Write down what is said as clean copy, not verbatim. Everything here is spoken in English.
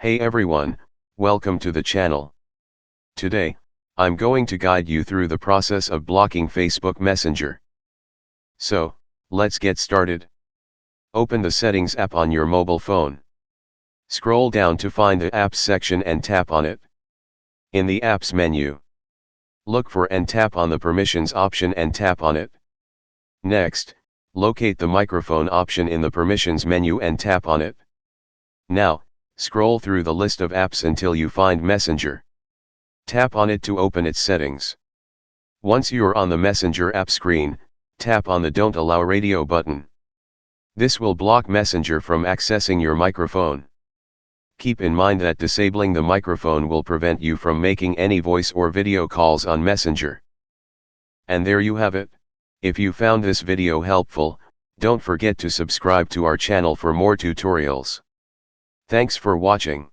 Hey everyone, welcome to the channel. Today, I'm going to guide you through the process of blocking Facebook Messenger. So, let's get started. Open the Settings app on your mobile phone. Scroll down to find the Apps section and tap on it. In the Apps menu, look for and tap on the Permissions option and tap on it. Next, locate the microphone option in the Permissions menu and tap on it. Now, scroll through the list of apps until you find Messenger. Tap on it to open its settings. Once you're on the Messenger app screen, tap on the Don't Allow Radio button. This will block Messenger from accessing your microphone. Keep in mind that disabling the microphone will prevent you from making any voice or video calls on Messenger. And there you have it. If you found this video helpful, don't forget to subscribe to our channel for more tutorials. Thanks for watching.